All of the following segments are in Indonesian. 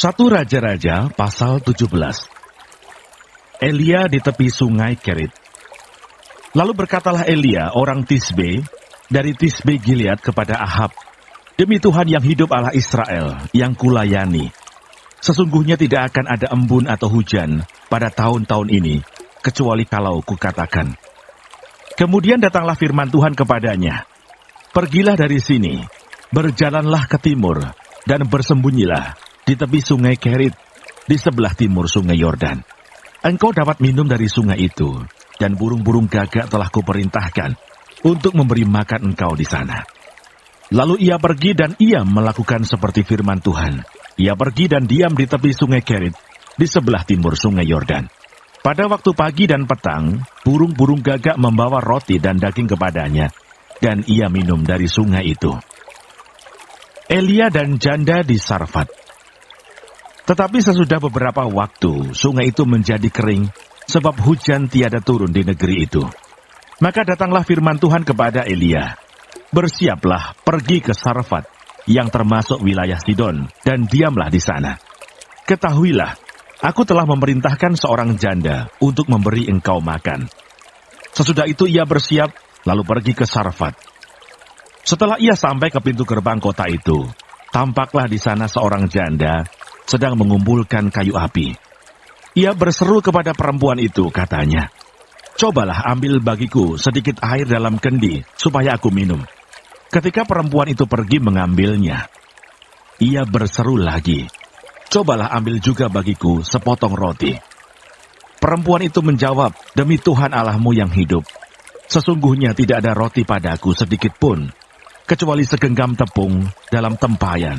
1 Raja-Raja pasal 17. Elia di tepi sungai Kerit. Lalu berkatalah Elia orang Tisbe dari Tisbe Gilead kepada Ahab, "Demi Tuhan yang hidup Allah Israel yang kulayani, sesungguhnya tidak akan ada embun atau hujan pada tahun-tahun ini, kecuali kalau kukatakan." Kemudian datanglah firman Tuhan kepadanya, "Pergilah dari sini, berjalanlah ke timur, dan bersembunyilah di tepi sungai Kerit, di sebelah timur sungai Yordan. Engkau dapat minum dari sungai itu, dan burung-burung gagak telah kuperintahkan untuk memberi makan engkau di sana." Lalu ia pergi dan ia melakukan seperti firman Tuhan. Ia pergi dan diam di tepi sungai Kerit, di sebelah timur sungai Yordan. Pada waktu pagi dan petang, burung-burung gagak membawa roti dan daging kepadanya, dan ia minum dari sungai itu. Elia dan janda di Sarfat. Tetapi sesudah beberapa waktu, sungai itu menjadi kering, sebab hujan tiada turun di negeri itu. Maka datanglah firman Tuhan kepada Elia, "Bersiaplah, pergi ke Sarfat, yang termasuk wilayah Sidon, dan diamlah di sana. Ketahuilah, aku telah memerintahkan seorang janda untuk memberi engkau makan." Sesudah itu ia bersiap, lalu pergi ke Sarfat. Setelah ia sampai ke pintu gerbang kota itu, tampaklah di sana seorang janda sedang mengumpulkan kayu api. Ia berseru kepada perempuan itu, katanya, "Cobalah ambil bagiku sedikit air dalam kendi, supaya aku minum." Ketika perempuan itu pergi mengambilnya, ia berseru lagi, "Cobalah ambil juga bagiku sepotong roti." Perempuan itu menjawab, "Demi Tuhan Allahmu yang hidup, sesungguhnya tidak ada roti padaku sedikit pun, kecuali segenggam tepung dalam tempayan,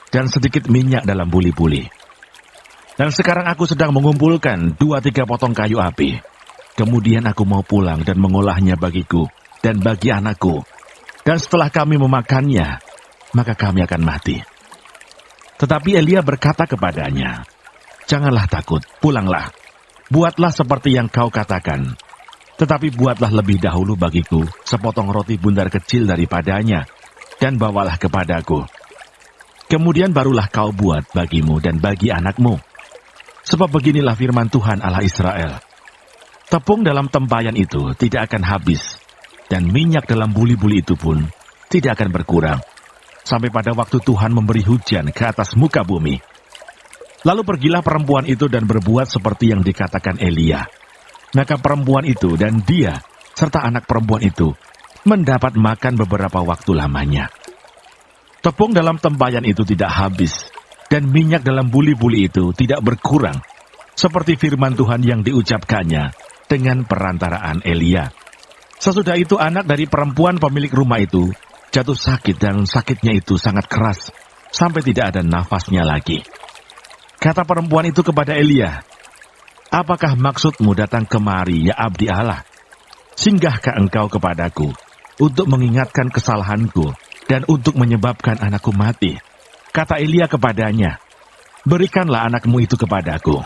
dan sedikit minyak dalam buli-buli. Dan sekarang aku sedang mengumpulkan 2-3 potong kayu api. Kemudian aku mau pulang dan mengolahnya bagiku dan bagi anakku. Dan setelah kami memakannya, maka kami akan mati." Tetapi Elia berkata kepadanya, "Janganlah takut, pulanglah. Buatlah seperti yang kau katakan. Tetapi buatlah lebih dahulu bagiku sepotong roti bundar kecil daripadanya, dan bawalah kepadaku. Kemudian barulah kau buat bagimu dan bagi anakmu. Sebab beginilah firman Tuhan Allah Israel, tepung dalam tempayan itu tidak akan habis, dan minyak dalam buli-buli itu pun tidak akan berkurang, sampai pada waktu Tuhan memberi hujan ke atas muka bumi." Lalu pergilah perempuan itu dan berbuat seperti yang dikatakan Elia. Maka perempuan itu dan dia, serta anak perempuan itu, mendapat makan beberapa waktu lamanya. Tepung dalam tempayan itu tidak habis, dan minyak dalam buli-buli itu tidak berkurang, seperti firman Tuhan yang diucapkannya dengan perantaraan Elia. Sesudah itu anak dari perempuan pemilik rumah itu jatuh sakit, dan sakitnya itu sangat keras, sampai tidak ada nafasnya lagi. Kata perempuan itu kepada Elia, "Apakah maksudmu datang kemari, ya abdi Allah? Singgahkah engkau kepadaku untuk mengingatkan kesalahanku dan untuk menyebabkan anakku mati?" Kata Elia kepadanya, "Berikanlah anakmu itu kepadaku."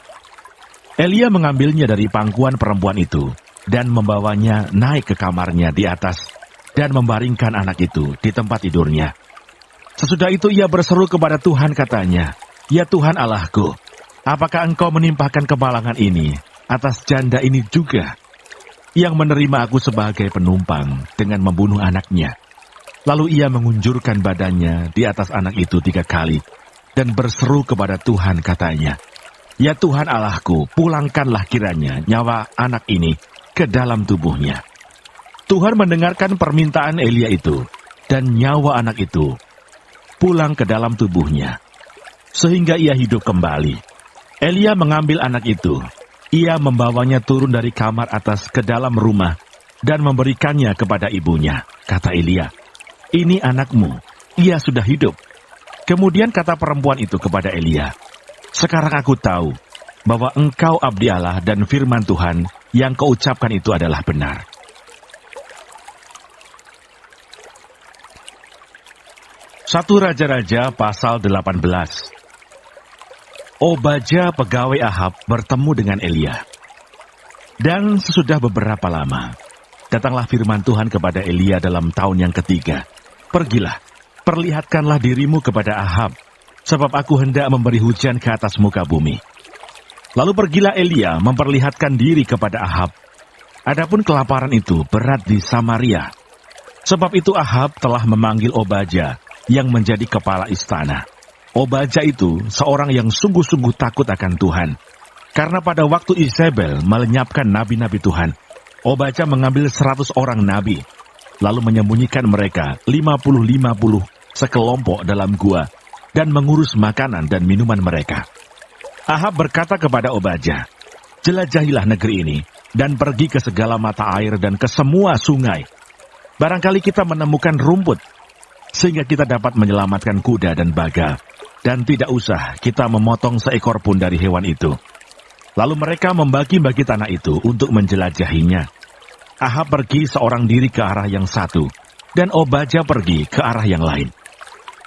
Elia mengambilnya dari pangkuan perempuan itu dan membawanya naik ke kamarnya di atas dan membaringkan anak itu di tempat tidurnya. Sesudah itu ia berseru kepada Tuhan, katanya, "Ya Tuhan Allahku, apakah engkau menimpakan kemalangan ini atas janda ini juga, yang menerima aku sebagai penumpang dengan membunuh anaknya?" Lalu ia mengunjurkan badannya di atas anak itu 3 kali, dan berseru kepada Tuhan, katanya, "Ya Tuhan Allahku, pulangkanlah kiranya nyawa anak ini ke dalam tubuhnya." Tuhan mendengarkan permintaan Elia itu, dan nyawa anak itu pulang ke dalam tubuhnya, sehingga ia hidup kembali. Elia mengambil anak itu, ia membawanya turun dari kamar atas ke dalam rumah, dan memberikannya kepada ibunya. Kata Elia, "Ini anakmu, ia sudah hidup." Kemudian kata perempuan itu kepada Elia, "Sekarang aku tahu bahwa engkau abdi Allah dan firman Tuhan yang kau ucapkan itu adalah benar." 1 Raja-Raja pasal 18. Obadya pegawai Ahab bertemu dengan Elia. Dan sesudah beberapa lama, datanglah firman Tuhan kepada Elia dalam tahun yang ketiga. "Pergilah, perlihatkanlah dirimu kepada Ahab, sebab aku hendak memberi hujan ke atas muka bumi. Lalu pergilah Elia memperlihatkan diri kepada Ahab. Adapun kelaparan itu berat di Samaria. Sebab itu Ahab telah memanggil Obadya yang menjadi kepala istana. Obadya itu seorang yang sungguh-sungguh takut akan Tuhan. Karena pada waktu Izebel melenyapkan nabi-nabi Tuhan, Obadya mengambil 100 orang nabi, lalu menyembunyikan mereka 50-50 sekelompok dalam gua, dan mengurus makanan dan minuman mereka. Ahab berkata kepada Obadya, "Jelajahilah negeri ini, dan pergi ke segala mata air dan ke semua sungai. Barangkali kita menemukan rumput, sehingga kita dapat menyelamatkan kuda dan bagal, dan tidak usah kita memotong seekor pun dari hewan itu." Lalu mereka membagi-bagi tanah itu untuk menjelajahinya. Ahab pergi seorang diri ke arah yang satu, dan Obadya pergi ke arah yang lain.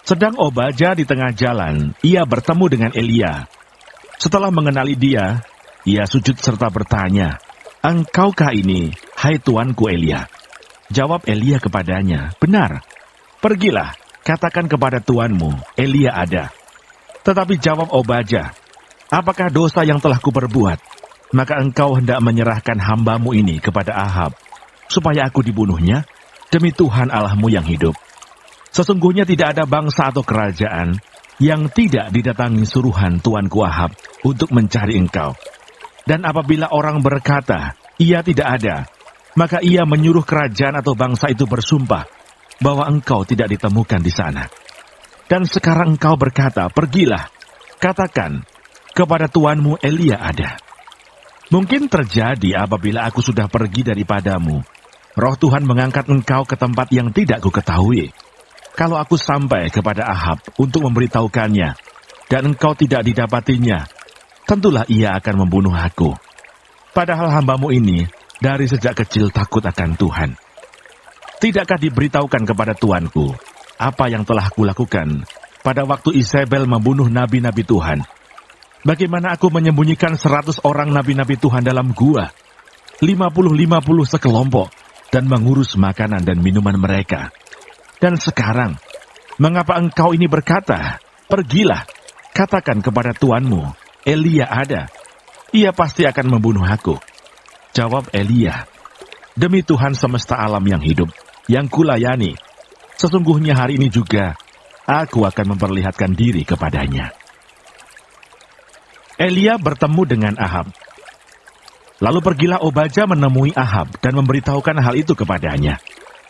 Sedang Obadya di tengah jalan, ia bertemu dengan Elia. Setelah mengenali dia, ia sujud serta bertanya, "Engkaukah ini, hai tuanku Elia?" Jawab Elia kepadanya, "Benar. Pergilah, katakan kepada tuanmu, Elia ada." Tetapi jawab Obadya, "Apakah dosa yang telah kuperbuat? Maka engkau hendak menyerahkan hambamu ini kepada Ahab, supaya aku dibunuhnya? Demi Tuhan Allahmu yang hidup, sesungguhnya tidak ada bangsa atau kerajaan yang tidak didatangi suruhan tuanku Ahab untuk mencari engkau. Dan apabila orang berkata, ia tidak ada, maka ia menyuruh kerajaan atau bangsa itu bersumpah bahwa engkau tidak ditemukan di sana. Dan sekarang engkau berkata, pergilah, katakan kepada tuanmu Elia ada. Mungkin terjadi apabila aku sudah pergi daripadamu, Roh Tuhan mengangkat engkau ke tempat yang tidak kuketahui. Kalau aku sampai kepada Ahab untuk memberitahukannya, dan engkau tidak didapatinya, tentulah ia akan membunuh aku. Padahal hambamu ini dari sejak kecil takut akan Tuhan. Tidakkah diberitahukan kepada tuanku apa yang telah kulakukan pada waktu Izebel membunuh nabi-nabi Tuhan? Bagaimana aku menyembunyikan 100 orang nabi-nabi Tuhan dalam gua, 50-50 sekelompok, dan mengurus makanan dan minuman mereka. Dan sekarang, mengapa engkau ini berkata, pergilah, katakan kepada tuanmu, Elia ada. Ia pasti akan membunuh aku. Jawab Elia, demi Tuhan semesta alam yang hidup, yang kulayani, sesungguhnya hari ini juga, aku akan memperlihatkan diri kepadanya. Elia bertemu dengan Ahab. Lalu pergilah Obadya menemui Ahab dan memberitahukan hal itu kepadanya.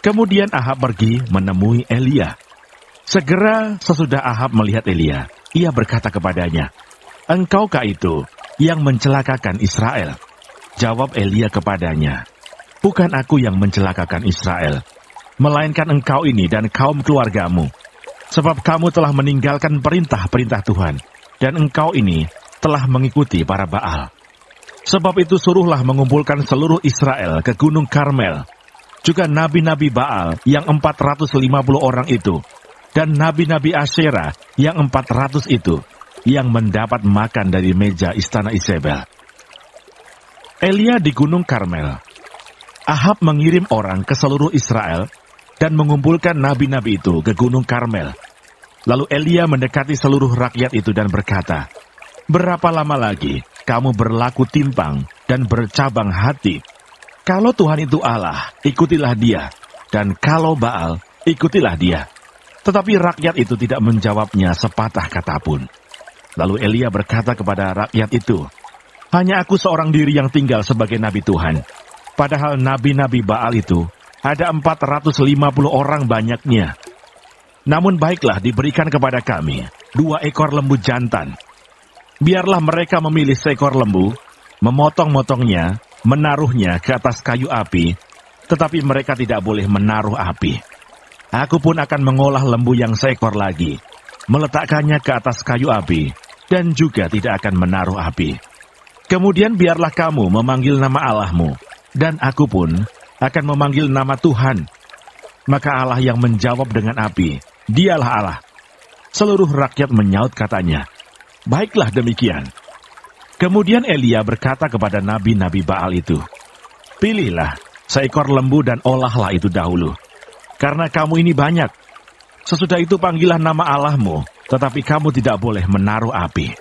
Kemudian Ahab pergi menemui Elia. Segera sesudah Ahab melihat Elia, ia berkata kepadanya, "Engkaukah itu yang mencelakakan Israel?" Jawab Elia kepadanya, "Bukan aku yang mencelakakan Israel, melainkan engkau ini dan kaum keluargamu. Sebab kamu telah meninggalkan perintah-perintah Tuhan, dan engkau ini telah mengikuti para Baal. Sebab itu suruhlah mengumpulkan seluruh Israel ke Gunung Karmel, juga nabi-nabi Baal yang 450 orang itu, dan nabi-nabi Asyera yang 400 itu, yang mendapat makan dari meja istana Izebel." Elia di Gunung Karmel. Ahab mengirim orang ke seluruh Israel dan mengumpulkan nabi-nabi itu ke Gunung Karmel. Lalu Elia mendekati seluruh rakyat itu dan berkata, "Berapa lama lagi kamu berlaku timpang dan bercabang hati? Kalau Tuhan itu Allah, ikutilah dia, dan kalau Baal, ikutilah dia." Tetapi rakyat itu tidak menjawabnya sepatah kata pun. Lalu Elia berkata kepada rakyat itu, "Hanya aku seorang diri yang tinggal sebagai nabi Tuhan. Padahal nabi-nabi Baal itu ada 450 orang banyaknya. Namun baiklah diberikan kepada kami 2 ekor lembu jantan. Biarlah mereka memilih seekor lembu, memotong-motongnya, menaruhnya ke atas kayu api, tetapi mereka tidak boleh menaruh api. Aku pun akan mengolah lembu yang seekor lagi, meletakkannya ke atas kayu api, dan juga tidak akan menaruh api. Kemudian biarlah kamu memanggil nama Allahmu, dan aku pun akan memanggil nama Tuhan. Maka Allah yang menjawab dengan api, dialah Allah." Seluruh rakyat menyaut katanya, "Baiklah demikian." Kemudian Elia berkata kepada nabi-nabi Baal itu, "Pilihlah seekor lembu dan olahlah itu dahulu, karena kamu ini banyak. Sesudah itu panggillah nama Allahmu, tetapi kamu tidak boleh menaruh api.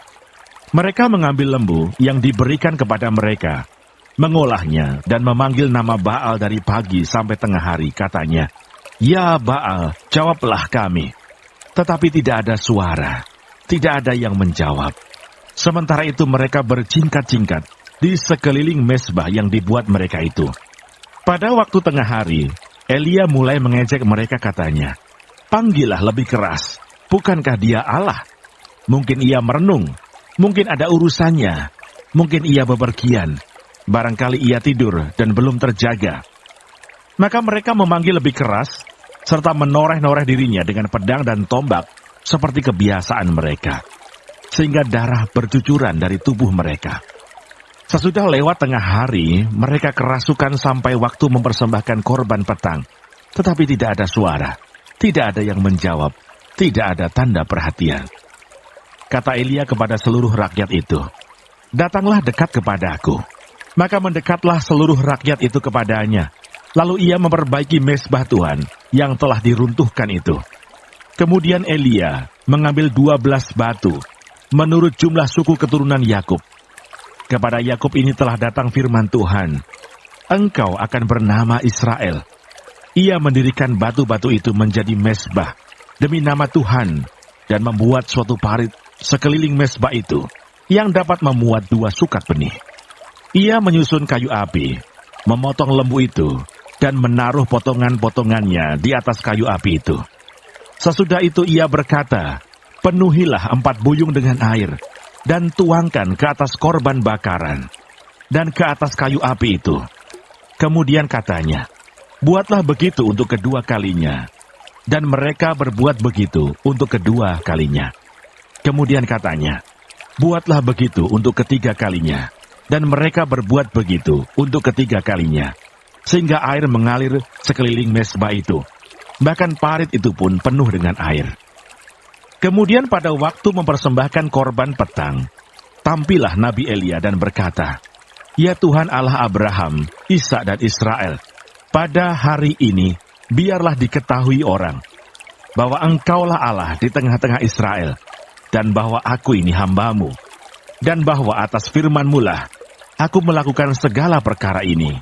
Mereka mengambil lembu yang diberikan kepada mereka, mengolahnya dan memanggil nama Baal dari pagi sampai tengah hari, katanya, "Ya Baal, jawablah kami." Tetapi tidak ada suara, tidak ada yang menjawab. Sementara itu mereka berjingkat-jingkat di sekeliling mezbah yang dibuat mereka itu. Pada waktu tengah hari, Elia mulai mengejek mereka, katanya, "Panggillah lebih keras, bukankah dia Allah? Mungkin ia merenung, mungkin ada urusannya, mungkin ia bepergian, barangkali ia tidur dan belum terjaga." Maka mereka memanggil lebih keras, serta menoreh-noreh dirinya dengan pedang dan tombak, seperti kebiasaan mereka, sehingga darah bercucuran dari tubuh mereka. Sesudah lewat tengah hari, mereka kerasukan sampai waktu mempersembahkan korban petang, tetapi tidak ada suara, tidak ada yang menjawab, tidak ada tanda perhatian. Kata Elia kepada seluruh rakyat itu, "Datanglah dekat kepadaku." Maka mendekatlah seluruh rakyat itu kepadanya. Lalu ia memperbaiki mezbah Tuhan yang telah diruntuhkan itu. Kemudian Elia mengambil 12 batu, menurut jumlah suku keturunan Yakub. Kepada Yakub ini telah datang firman Tuhan, "Engkau akan bernama Israel." Ia mendirikan batu-batu itu menjadi mezbah demi nama Tuhan, dan membuat suatu parit sekeliling mezbah itu, yang dapat memuat 2 sukat benih. Ia menyusun kayu api, memotong lembu itu, dan menaruh potongan-potongannya di atas kayu api itu. Sesudah itu ia berkata, "Penuhilah 4 buyung dengan air, dan tuangkan ke atas korban bakaran, dan ke atas kayu api itu." Kemudian katanya, "Buatlah begitu untuk kedua kalinya." Dan mereka berbuat begitu untuk kedua kalinya. Kemudian katanya, "Buatlah begitu untuk ketiga kalinya." Dan mereka berbuat begitu untuk ketiga kalinya, sehingga air mengalir sekeliling mezbah itu. Bahkan parit itu pun penuh dengan air. Kemudian pada waktu mempersembahkan korban petang, tampillah Nabi Elia dan berkata, "Ya Tuhan Allah Abraham, Ishak dan Israel, pada hari ini biarlah diketahui orang bahwa Engkaulah Allah di tengah-tengah Israel, dan bahwa aku ini hamba-Mu, dan bahwa atas firman-Mu lah aku melakukan segala perkara ini.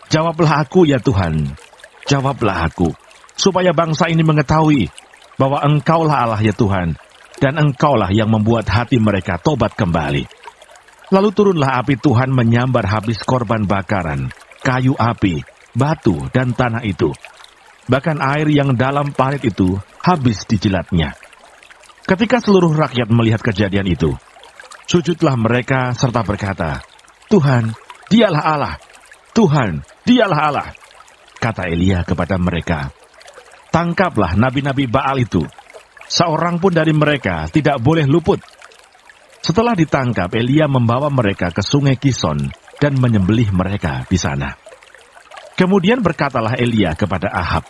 Jawablah aku ya Tuhan, jawablah aku, supaya bangsa ini mengetahui bahwa Engkaulah Allah ya Tuhan, dan Engkaulah yang membuat hati mereka tobat kembali." Lalu turunlah api Tuhan menyambar habis korban bakaran, kayu api, batu, dan tanah itu. Bahkan air yang dalam parit itu habis dijilatnya. Ketika seluruh rakyat melihat kejadian itu, sujudlah mereka serta berkata, "Tuhan, dialah Allah. Tuhan, dialah Allah." Kata Elia kepada mereka, "Tangkaplah nabi-nabi Baal itu. Seorang pun dari mereka tidak boleh luput." Setelah ditangkap, Elia membawa mereka ke sungai Kison dan menyembelih mereka di sana. Kemudian berkatalah Elia kepada Ahab,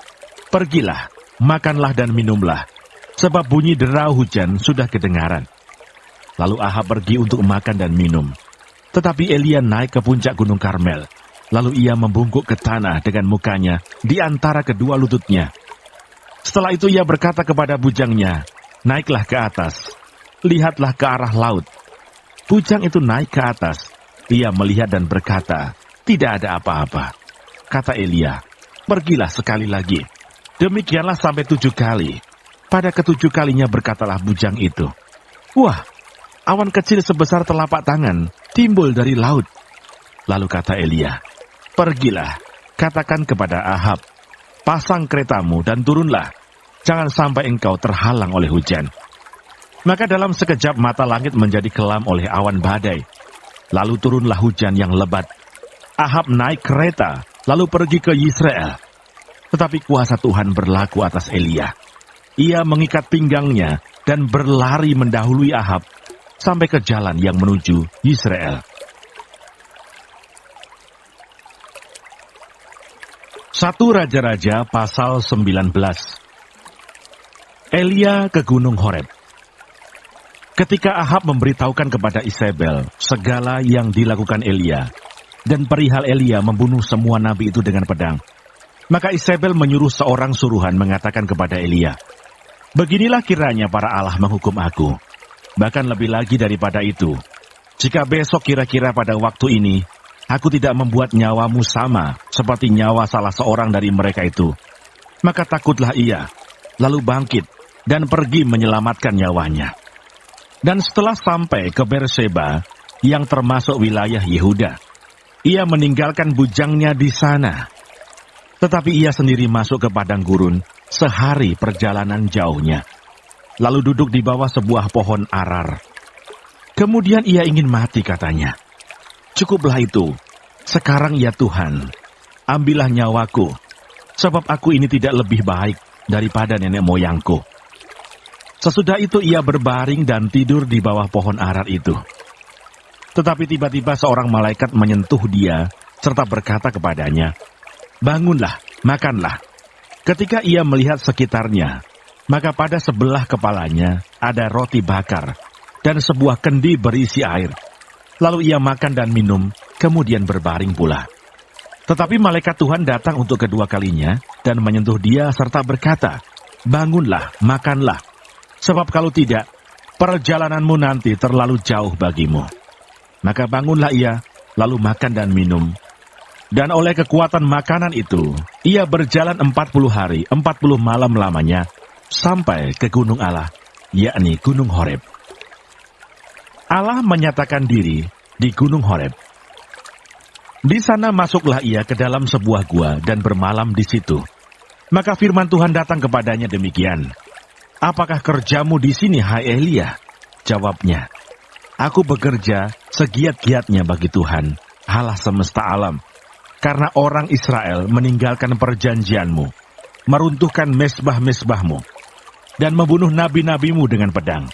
"Pergilah, makanlah dan minumlah, sebab bunyi derau hujan sudah kedengaran." Lalu Ahab pergi untuk makan dan minum. Tetapi Elia naik ke puncak Gunung Karmel. Lalu ia membungkuk ke tanah dengan mukanya di antara kedua lututnya. Setelah itu ia berkata kepada bujangnya, "Naiklah ke atas, lihatlah ke arah laut." Bujang itu naik ke atas. Ia melihat dan berkata, "Tidak ada apa-apa." Kata Elia, "Pergilah sekali lagi." Demikianlah sampai 7 kali. Pada ke-7 kalinya berkatalah bujang itu, "Wah, awan kecil sebesar telapak tangan timbul dari laut." Lalu kata Elia, "Pergilah, katakan kepada Ahab, pasang keretamu dan turunlah, jangan sampai engkau terhalang oleh hujan." Maka dalam sekejap mata langit menjadi kelam oleh awan badai. Lalu turunlah hujan yang lebat. Ahab naik kereta, lalu pergi ke Yisrael. Tetapi kuasa Tuhan berlaku atas Elia. Ia mengikat pinggangnya dan berlari mendahului Ahab sampai ke jalan yang menuju Yisrael. 1 Raja-Raja pasal 19. Elia ke Gunung Horeb. Ketika Ahab memberitahukan kepada Isabel segala yang dilakukan Elia, dan perihal Elia membunuh semua nabi itu dengan pedang, maka Isabel menyuruh seorang suruhan mengatakan kepada Elia, Beginilah kiranya para Allah menghukum aku. Bahkan lebih lagi daripada itu, jika besok kira-kira pada waktu ini, aku tidak membuat nyawamu sama seperti nyawa salah seorang dari mereka itu, maka takutlah ia, lalu bangkit dan pergi menyelamatkan nyawanya. Dan setelah sampai ke Berseba, yang termasuk wilayah Yehuda, ia meninggalkan bujangnya di sana. Tetapi ia sendiri masuk ke padang gurun sehari perjalanan jauhnya, lalu duduk di bawah sebuah pohon arar. Kemudian ia ingin mati, katanya. Cukuplah itu, sekarang ya Tuhan, ambillah nyawaku, sebab aku ini tidak lebih baik daripada nenek moyangku. Sesudah itu ia berbaring dan tidur di bawah pohon arar itu. Tetapi tiba-tiba seorang malaikat menyentuh dia, serta berkata kepadanya, "Bangunlah, makanlah." Ketika ia melihat sekitarnya, maka pada sebelah kepalanya ada roti bakar dan sebuah kendi berisi air. Lalu ia makan dan minum, kemudian berbaring pula. Tetapi malaikat Tuhan datang untuk kedua kalinya dan menyentuh dia serta berkata, "Bangunlah, makanlah, sebab kalau tidak, perjalananmu nanti terlalu jauh bagimu." Maka bangunlah ia, lalu makan dan minum. Dan oleh kekuatan makanan itu, ia berjalan 40 hari, 40 malam lamanya, sampai ke gunung Allah, yakni Gunung Horeb. Allah menyatakan diri di Gunung Horeb. Di sana masuklah ia ke dalam sebuah gua dan bermalam di situ. Maka firman Tuhan datang kepadanya demikian, "Apakah kerjamu di sini, hai Elia?" Jawabnya, "Aku bekerja segiat-giatnya bagi Tuhan, Allah semesta alam, karena orang Israel meninggalkan perjanjianmu, meruntuhkan mezbah-mezbahmu, dan membunuh nabi-nabimu dengan pedang.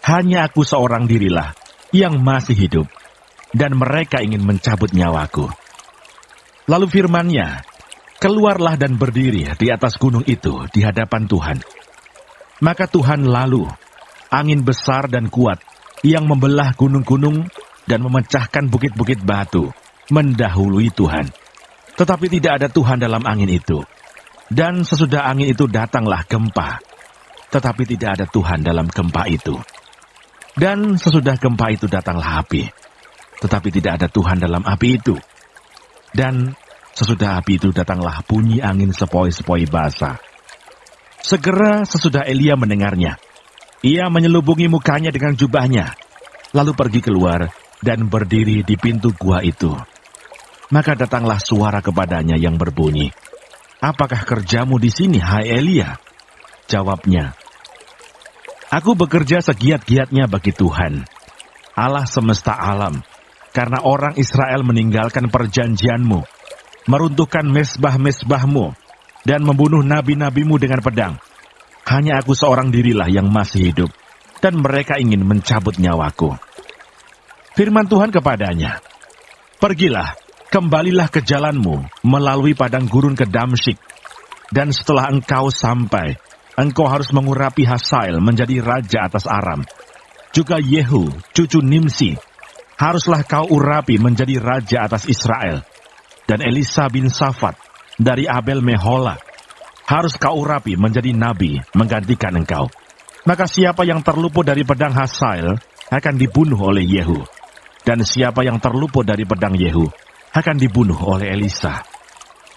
Hanya aku seorang dirilah yang masih hidup, dan mereka ingin mencabut nyawaku." Lalu firman-Nya, "Keluarlah dan berdiri di atas gunung itu di hadapan Tuhan." Maka Tuhan lalu, angin besar dan kuat, yang membelah gunung-gunung dan memecahkan bukit-bukit batu, mendahului Tuhan. Tetapi tidak ada Tuhan dalam angin itu. Dan sesudah angin itu datanglah gempa. Tetapi tidak ada Tuhan dalam gempa itu. Dan sesudah gempa itu datanglah api. Tetapi tidak ada Tuhan dalam api itu. Dan sesudah api itu datanglah bunyi angin sepoi-sepoi basah. Segera sesudah Elia mendengarnya, ia menyelubungi mukanya dengan jubahnya, lalu pergi keluar dan berdiri di pintu gua itu. Maka datanglah suara kepadanya yang berbunyi, "Apakah kerjamu di sini, hai Elia?" Jawabnya, "Aku bekerja segiat-giatnya bagi Tuhan, Allah semesta alam, karena orang Israel meninggalkan perjanjianmu, meruntuhkan mezbah-mezbahmu, dan membunuh nabi-nabimu dengan pedang. Hanya aku seorang dirilah yang masih hidup, dan mereka ingin mencabut nyawaku." Firman Tuhan kepadanya, "Pergilah, kembalilah ke jalanmu melalui padang gurun ke Damsyik, dan setelah engkau sampai, engkau harus mengurapi Hazael menjadi raja atas Aram. Juga Yehu, cucu Nimsi, haruslah kau urapi menjadi raja atas Israel. Dan Elisa bin Safat dari Abel Mehola harus kau urapi menjadi nabi menggantikan engkau. Maka siapa yang terluput dari pedang Hazael akan dibunuh oleh Yehu, dan siapa yang terluput dari pedang Yehu akan dibunuh oleh Elisa.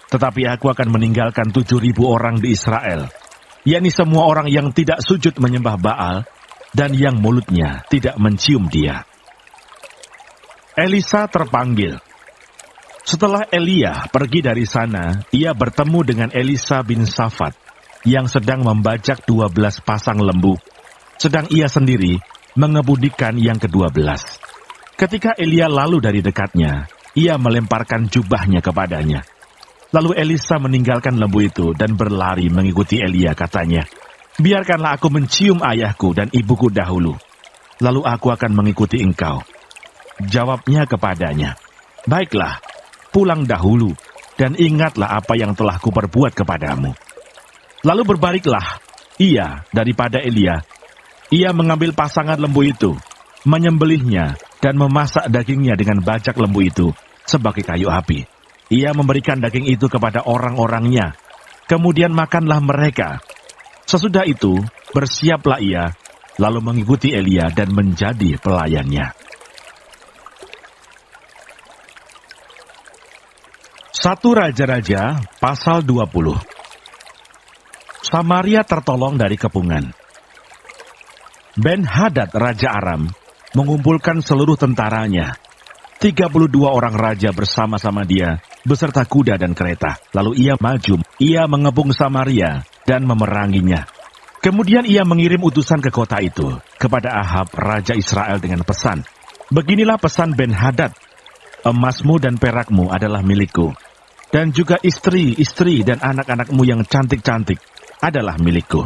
Tetapi aku akan meninggalkan 7.000 orang di Israel, yakni semua orang yang tidak sujud menyembah Baal, dan yang mulutnya tidak mencium dia." Elisa terpanggil. Setelah Elia pergi dari sana, ia bertemu dengan Elisa bin Safat, yang sedang membajak 12 pasang lembu, sedang ia sendiri mengebudikan yang ke-12. Ketika Elia lalu dari dekatnya, ia melemparkan jubahnya kepadanya. Lalu Elisa meninggalkan lembu itu dan berlari mengikuti Elia, katanya, "Biarkanlah aku mencium ayahku dan ibuku dahulu, lalu aku akan mengikuti engkau." Jawabnya kepadanya, "Baiklah, pulang dahulu, dan ingatlah apa yang telah kuperbuat kepadamu." Lalu berbaliklah ia daripada Elia. Ia mengambil pasangan lembu itu, menyembelihnya, dan memasak dagingnya dengan bajak lembu itu sebagai kayu api. Ia memberikan daging itu kepada orang-orangnya. Kemudian makanlah mereka. Sesudah itu, Bersiaplah ia, lalu mengikuti Elia dan menjadi pelayannya. 1 Raja-Raja pasal 20. Samaria tertolong dari kepungan. Ben-Hadad Raja Aram mengumpulkan seluruh tentaranya. 32 orang raja bersama-sama dia, beserta kuda dan kereta. Lalu ia maju, ia mengepung Samaria dan memeranginya. Kemudian ia mengirim utusan ke kota itu, kepada Ahab, Raja Israel dengan pesan, "Beginilah pesan Ben-Hadad, emasmu dan perakmu adalah milikku, dan juga istri-istri dan anak-anakmu yang cantik-cantik adalah milikku."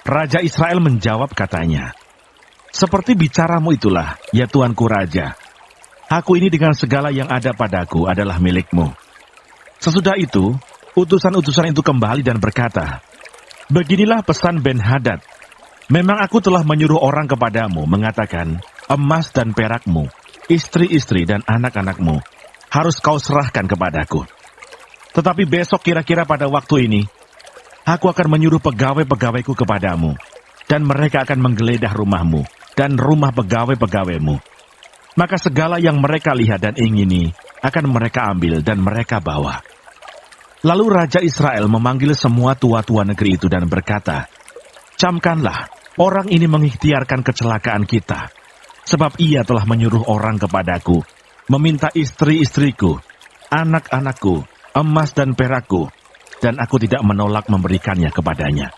Raja Israel menjawab katanya, "Seperti bicaramu itulah, ya tuanku raja. Aku ini dengan segala yang ada padaku adalah milikmu." Sesudah itu, utusan-utusan itu kembali dan berkata, "Beginilah pesan Ben-Hadad. Memang aku telah menyuruh orang kepadamu mengatakan, emas dan perakmu, istri-istri dan anak-anakmu harus kau serahkan kepadaku. Tetapi besok kira-kira pada waktu ini, aku akan menyuruh pegawai-pegawaiku kepadamu, dan mereka akan menggeledah rumahmu dan rumah pegawai-pegawaimu. Maka segala yang mereka lihat dan ingini akan mereka ambil dan mereka bawa." Lalu Raja Israel memanggil semua tua-tua negeri itu dan berkata, "Camkanlah, orang ini mengikhtiarkan kecelakaan kita, sebab ia telah menyuruh orang kepadaku, meminta istri-istriku, anak-anakku, emas dan perakku, dan aku tidak menolak memberikannya kepadanya."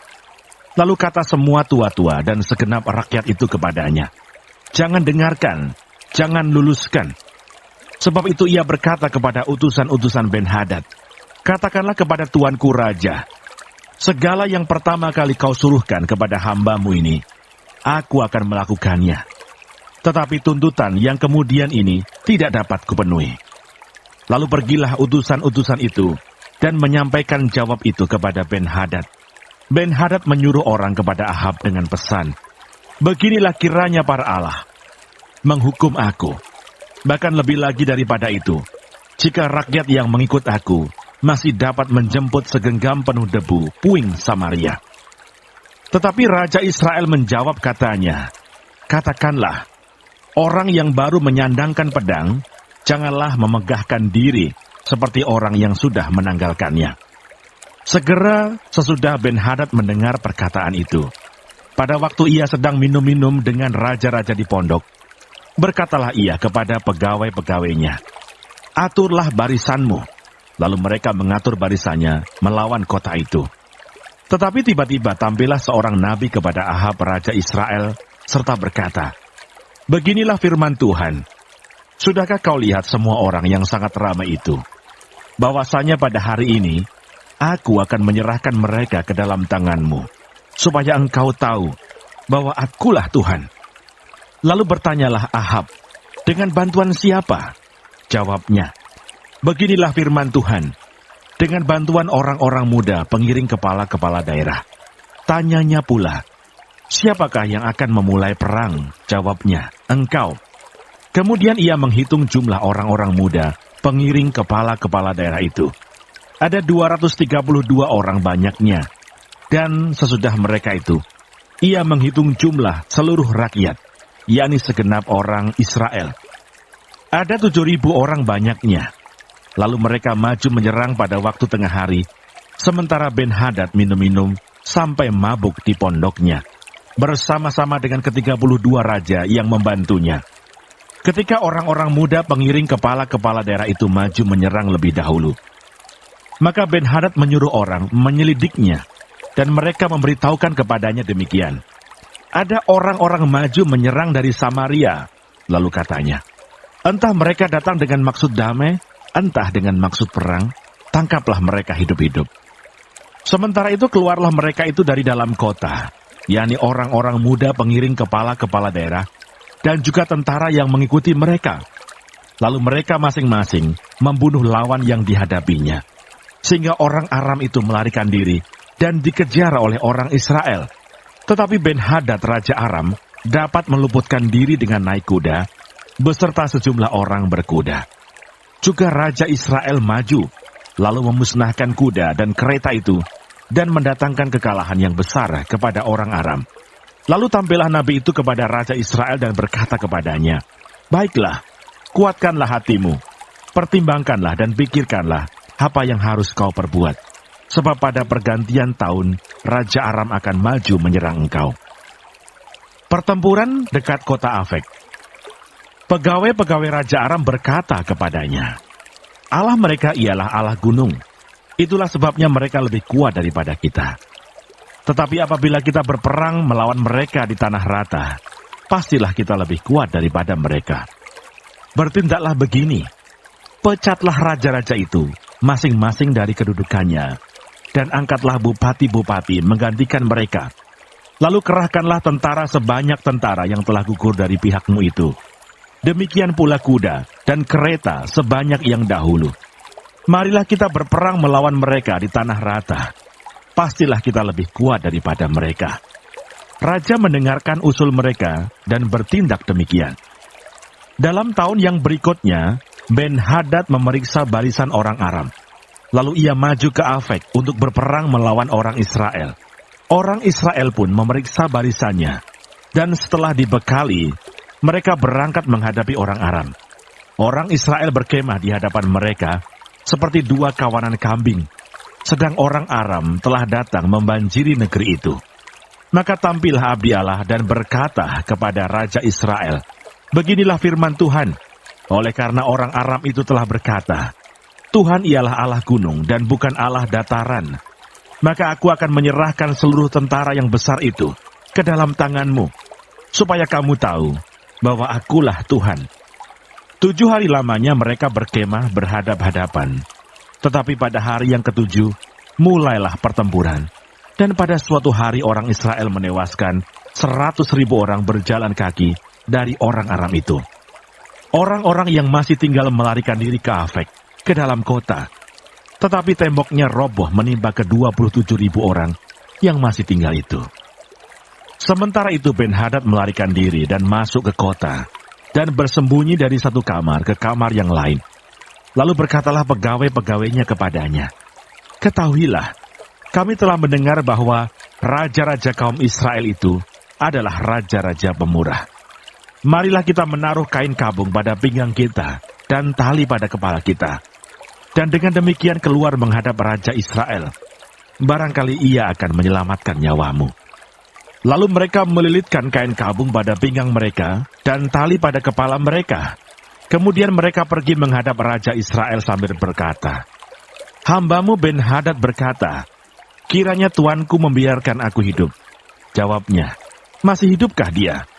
Lalu kata semua tua-tua dan segenap rakyat itu kepadanya, "Jangan dengarkan, jangan luluskan." Sebab itu ia berkata kepada utusan-utusan Ben-Hadad, "Katakanlah kepada tuanku raja, segala yang pertama kali kau suruhkan kepada hambamu ini, aku akan melakukannya. Tetapi tuntutan yang kemudian ini tidak dapat kupenuhi." Lalu pergilah utusan-utusan itu dan menyampaikan jawab itu kepada Ben-Hadad. Ben-Hadad menyuruh orang kepada Ahab dengan pesan, "Beginilah kiranya para Allah menghukum aku, bahkan lebih lagi daripada itu, jika rakyat yang mengikut aku masih dapat menjemput segenggam penuh debu puing Samaria." Tetapi Raja Israel menjawab katanya, "Katakanlah, orang yang baru menyandangkan pedang, janganlah memegahkan diri seperti orang yang sudah menanggalkannya." Segera sesudah Ben-Hadad mendengar perkataan itu, pada waktu ia sedang minum-minum dengan raja-raja di pondok, berkatalah ia kepada pegawai-pegawainya, "Aturlah barisanmu." Lalu mereka mengatur barisannya melawan kota itu. Tetapi tiba-tiba tampillah seorang nabi kepada Ahab Raja Israel, serta berkata, "Beginilah firman Tuhan, sudahkah kau lihat semua orang yang sangat ramai itu? Bahwasanya pada hari ini, aku akan menyerahkan mereka ke dalam tanganmu, supaya engkau tahu bahwa akulah Tuhan." Lalu bertanyalah Ahab, "Dengan bantuan siapa?" Jawabnya, "Beginilah firman Tuhan, dengan bantuan orang-orang muda pengiring kepala-kepala daerah." Tanyanya pula, "Siapakah yang akan memulai perang?" Jawabnya, "Engkau." Kemudian ia menghitung jumlah orang-orang muda pengiring kepala-kepala daerah itu. Ada 232 orang banyaknya. Dan sesudah mereka itu, ia menghitung jumlah seluruh rakyat, yakni segenap orang Israel. Ada 7.000 orang banyaknya. Lalu mereka maju menyerang pada waktu tengah hari, sementara Ben-Hadad minum-minum sampai mabuk di pondoknya, bersama-sama dengan ke-32 raja yang membantunya. Ketika orang-orang muda pengiring kepala-kepala daerah itu maju menyerang lebih dahulu, maka Ben-Hadad menyuruh orang menyelidiknya, dan mereka memberitahukan kepadanya demikian, "Ada orang-orang maju menyerang dari Samaria." Lalu katanya, "Entah mereka datang dengan maksud damai, entah dengan maksud perang, tangkaplah mereka hidup-hidup." Sementara itu keluarlah mereka itu dari dalam kota, yakni orang-orang muda pengiring kepala-kepala daerah, dan juga tentara yang mengikuti mereka. Lalu mereka masing-masing membunuh lawan yang dihadapinya, sehingga orang Aram itu melarikan diri dan dikejar oleh orang Israel. Tetapi Ben-Hadad Raja Aram dapat meluputkan diri dengan naik kuda, beserta sejumlah orang berkuda. Juga Raja Israel maju, lalu memusnahkan kuda dan kereta itu, dan mendatangkan kekalahan yang besar kepada orang Aram. Lalu tampillah nabi itu kepada Raja Israel dan berkata kepadanya, "Baiklah, kuatkanlah hatimu, pertimbangkanlah dan pikirkanlah apa yang harus kau perbuat. Sebab pada pergantian tahun, Raja Aram akan maju menyerang engkau." Pertempuran dekat kota Afek. Pegawai-pegawai Raja Aram berkata kepadanya, "Allah mereka ialah Allah gunung. Itulah sebabnya mereka lebih kuat daripada kita. Tetapi apabila kita berperang melawan mereka di tanah rata, pastilah kita lebih kuat daripada mereka. Bertindaklah begini, pecatlah raja-raja itu masing-masing dari kedudukannya, dan angkatlah bupati-bupati menggantikan mereka. Lalu kerahkanlah tentara sebanyak tentara yang telah gugur dari pihakmu itu. Demikian pula kuda dan kereta sebanyak yang dahulu. Marilah kita berperang melawan mereka di tanah rata. Pastilah kita lebih kuat daripada mereka." Raja mendengarkan usul mereka dan bertindak demikian. Dalam tahun yang berikutnya, Ben-Hadad memeriksa barisan orang Aram. Lalu ia maju ke Afek untuk berperang melawan orang Israel. Orang Israel pun memeriksa barisannya. Dan setelah dibekali, mereka berangkat menghadapi orang Aram. Orang Israel berkemah di hadapan mereka seperti dua kawanan kambing, sedang orang Aram telah datang membanjiri negeri itu. Maka tampillah abdi Allah dan berkata kepada Raja Israel, "Beginilah firman Tuhan, oleh karena orang Aram itu telah berkata, Tuhan ialah Allah gunung dan bukan Allah dataran, maka aku akan menyerahkan seluruh tentara yang besar itu ke dalam tanganmu, supaya kamu tahu bahwa akulah Tuhan." 7 hari lamanya mereka berkemah berhadap-hadapan. Tetapi pada hari yang ke-7, mulailah pertempuran. Dan pada suatu hari orang Israel menewaskan 100.000 orang berjalan kaki dari orang Aram itu. Orang-orang yang masih tinggal melarikan diri ke Afek, ke dalam kota. Tetapi temboknya roboh menimpa ke 27.000 orang yang masih tinggal itu. Sementara itu Ben-Hadad melarikan diri dan masuk ke kota, dan bersembunyi dari satu kamar ke kamar yang lain. Lalu berkatalah pegawai-pegawainya kepadanya, "Ketahuilah, kami telah mendengar bahwa raja-raja kaum Israel itu adalah raja-raja pemurah. Marilah kita menaruh kain kabung pada pinggang kita dan tali pada kepala kita. Dan dengan demikian keluar menghadap Raja Israel. Barangkali ia akan menyelamatkan nyawamu." Lalu mereka melilitkan kain kabung pada pinggang mereka dan tali pada kepala mereka. Kemudian mereka pergi menghadap Raja Israel sambil berkata, "Hambamu Ben-Hadad berkata, kiranya tuanku membiarkan aku hidup." Jawabnya, "Masih hidupkah dia?"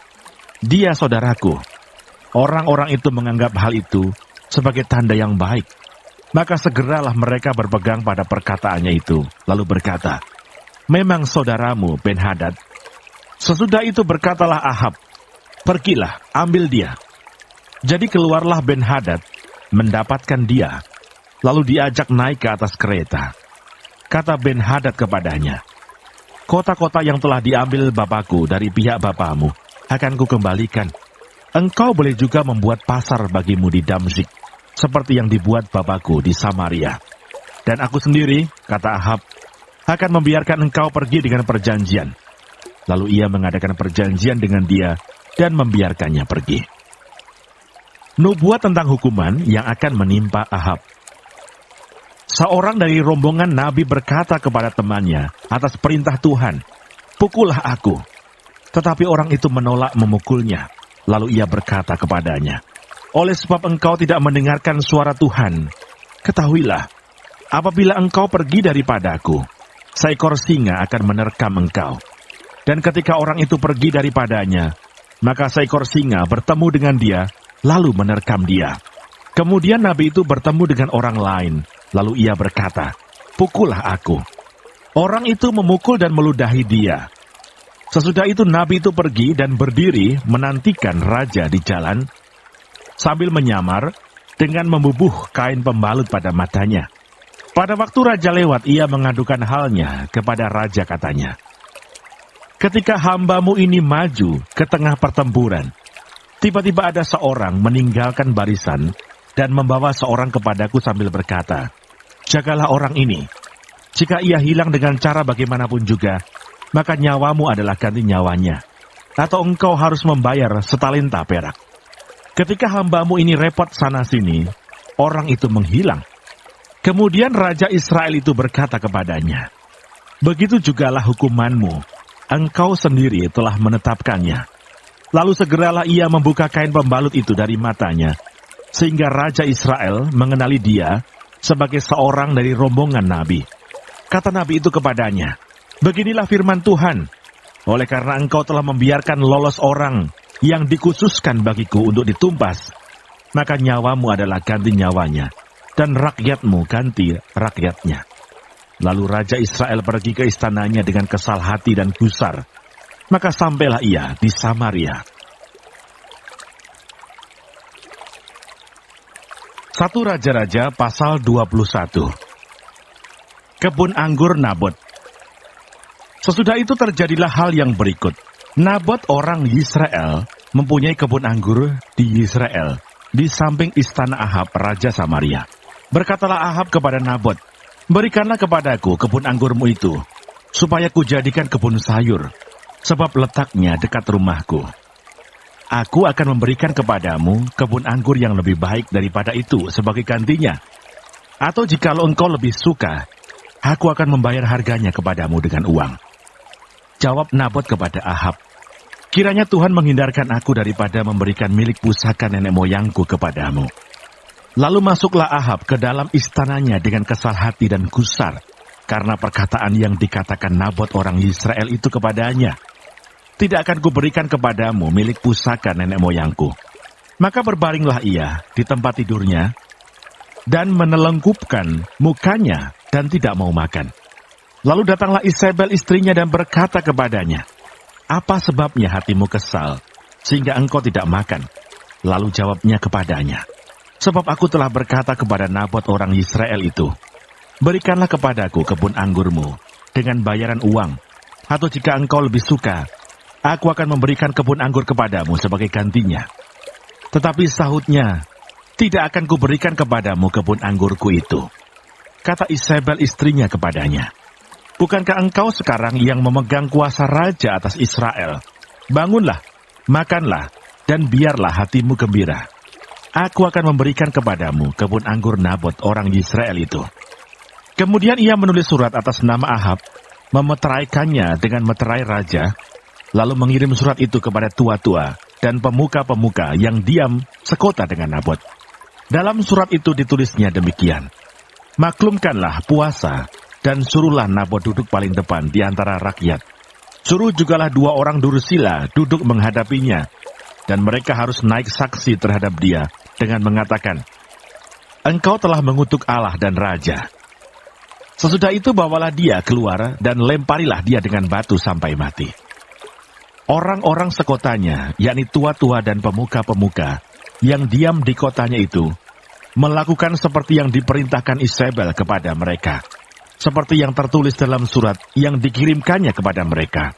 "Dia saudaraku." Orang-orang itu menganggap hal itu sebagai tanda yang baik. Maka segeralah mereka berpegang pada perkataannya itu, lalu berkata, "Memang saudaramu Ben-Hadad." Sesudah itu berkatalah Ahab, "Pergilah, ambil dia." Jadi keluarlah Ben-Hadad, mendapatkan dia, lalu diajak naik ke atas kereta. Kata Ben-Hadad kepadanya, "Kota-kota yang telah diambil bapakku dari pihak bapamu akan kukembalikan. Engkau boleh juga membuat pasar bagimu di Damsyik, seperti yang dibuat bapakku di Samaria. Dan aku sendiri," kata Ahab, "akan membiarkan engkau pergi dengan perjanjian." Lalu ia mengadakan perjanjian dengan dia dan membiarkannya pergi. Nubuat tentang hukuman yang akan menimpa Ahab. Seorang dari rombongan nabi berkata kepada temannya atas perintah Tuhan, "Pukullah aku." Tetapi orang itu menolak memukulnya. Lalu ia berkata kepadanya, "Oleh sebab engkau tidak mendengarkan suara Tuhan, ketahuilah, apabila engkau pergi daripadaku, seekor singa akan menerkam engkau. Dan ketika orang itu pergi daripadanya, maka seekor singa bertemu dengan dia, lalu menerkam dia. Kemudian nabi itu bertemu dengan orang lain, lalu ia berkata, 'Pukullah aku.' Orang itu memukul dan meludahi dia. Sesudah itu nabi itu pergi dan berdiri menantikan raja di jalan, sambil menyamar dengan membubuh kain pembalut pada matanya. Pada waktu raja lewat, ia mengadukan halnya kepada raja, katanya, 'Ketika hambamu ini maju ke tengah pertempuran, tiba-tiba ada seorang meninggalkan barisan dan membawa seorang kepadaku sambil berkata, "Jagalah orang ini." Jika ia hilang dengan cara bagaimanapun juga, maka nyawamu adalah ganti nyawanya, atau engkau harus membayar setalenta perak. Ketika hambamu ini repot sana-sini, orang itu menghilang. Kemudian Raja Israel itu berkata kepadanya, begitu jugalah hukumanmu, engkau sendiri telah menetapkannya. Lalu segeralah ia membuka kain pembalut itu dari matanya, sehingga Raja Israel mengenali dia sebagai seorang dari rombongan nabi. Kata nabi itu kepadanya, beginilah firman Tuhan, oleh karena engkau telah membiarkan lolos orang yang dikhususkan bagiku untuk ditumpas, maka nyawamu adalah ganti nyawanya, dan rakyatmu ganti rakyatnya. Lalu Raja Israel pergi ke istananya dengan kesal hati dan gusar. Maka sampailah ia di Samaria. 1 Raja-Raja pasal 21. Kebun anggur Nabot. Sesudah itu terjadilah hal yang berikut. Nabot orang Yisrael mempunyai kebun anggur di Yisrael, di samping istana Ahab, Raja Samaria. Berkatalah Ahab kepada Nabot, berikanlah kepadaku kebun anggurmu itu, supaya kujadikan kebun sayur, sebab letaknya dekat rumahku. Aku akan memberikan kepadamu kebun anggur yang lebih baik daripada itu sebagai gantinya. Atau jikalau engkau lebih suka, aku akan membayar harganya kepadamu dengan uang. Jawab Nabot kepada Ahab, kiranya Tuhan menghindarkan aku daripada memberikan milik pusaka nenek moyangku kepadamu. Lalu masuklah Ahab ke dalam istananya dengan kesal hati dan gusar, karena perkataan yang dikatakan Nabot orang Israel itu kepadanya. Tidak akan kuberikan kepadamu milik pusaka nenek moyangku. Maka berbaringlah ia di tempat tidurnya, dan menelengkupkan mukanya, dan tidak mau makan. Lalu datanglah Isabel istrinya dan berkata kepadanya, apa sebabnya hatimu kesal, sehingga engkau tidak makan? Lalu jawabnya kepadanya, sebab aku telah berkata kepada Nabot orang Israel itu, berikanlah kepadaku kebun anggurmu dengan bayaran uang, atau jika engkau lebih suka, aku akan memberikan kebun anggur kepadamu sebagai gantinya. Tetapi sahutnya, tidak akan kuberikan kepadamu kebun anggurku itu. Kata Isabel istrinya kepadanya, bukankah engkau sekarang yang memegang kuasa raja atas Israel? Bangunlah, makanlah, dan biarlah hatimu gembira. Aku akan memberikan kepadamu kebun anggur Nabot orang Israel itu. Kemudian ia menulis surat atas nama Ahab, memeteraikannya dengan meterai raja, lalu mengirim surat itu kepada tua-tua dan pemuka-pemuka yang diam sekota dengan Nabot. Dalam surat itu ditulisnya demikian, maklumkanlah puasa, dan suruhlah Nabot duduk paling depan di antara rakyat. Suruh jugalah 2 orang dursila duduk menghadapinya, dan mereka harus naik saksi terhadap dia dengan mengatakan, engkau telah mengutuk Allah dan raja. Sesudah itu bawalah dia keluar dan lemparilah dia dengan batu sampai mati. Orang-orang sekotanya, yakni tua-tua dan pemuka-pemuka, yang diam di kotanya itu, melakukan seperti yang diperintahkan Isabel kepada mereka, seperti yang tertulis dalam surat yang dikirimkannya kepada mereka.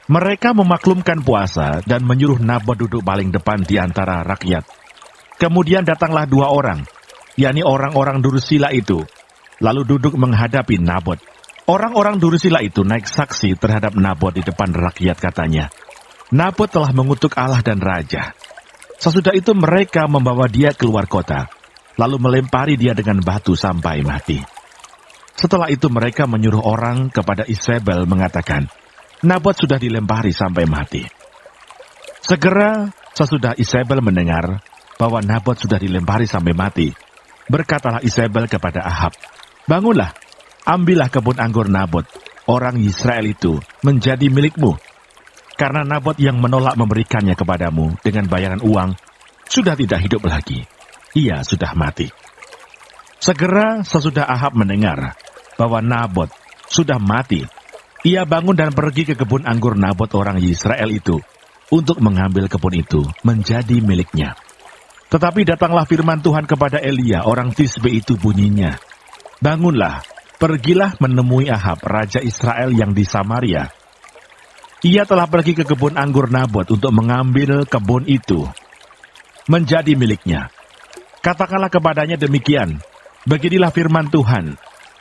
Mereka memaklumkan puasa dan menyuruh Nabot duduk paling depan di antara rakyat. Kemudian datanglah 2 orang, yakni orang-orang dursila itu, lalu duduk menghadapi Nabot. Orang-orang dursila itu naik saksi terhadap Nabot di depan rakyat, katanya, Nabot telah mengutuk Allah dan raja. Sesudah itu mereka membawa dia keluar kota, lalu melempari dia dengan batu sampai mati. Setelah itu mereka menyuruh orang kepada Isabel mengatakan, Nabot sudah dilempari sampai mati. Segera sesudah Isabel mendengar bahwa Nabot sudah dilempari sampai mati, berkatalah Isabel kepada Ahab, bangunlah, ambillah kebun anggur Nabot, orang Israel itu, menjadi milikmu. Karena Nabot yang menolak memberikannya kepadamu dengan bayaran uang, sudah tidak hidup lagi. Ia sudah mati. Segera sesudah Ahab mendengar bahwa Nabot sudah mati, ia bangun dan pergi ke kebun anggur Nabot orang Israel itu, untuk mengambil kebun itu menjadi miliknya. Tetapi datanglah firman Tuhan kepada Elia orang Tisbe itu bunyinya, bangunlah, pergilah menemui Ahab, raja Israel yang di Samaria. Ia telah pergi ke kebun anggur Nabot untuk mengambil kebun itu menjadi miliknya. Katakanlah kepadanya demikian, beginilah firman Tuhan,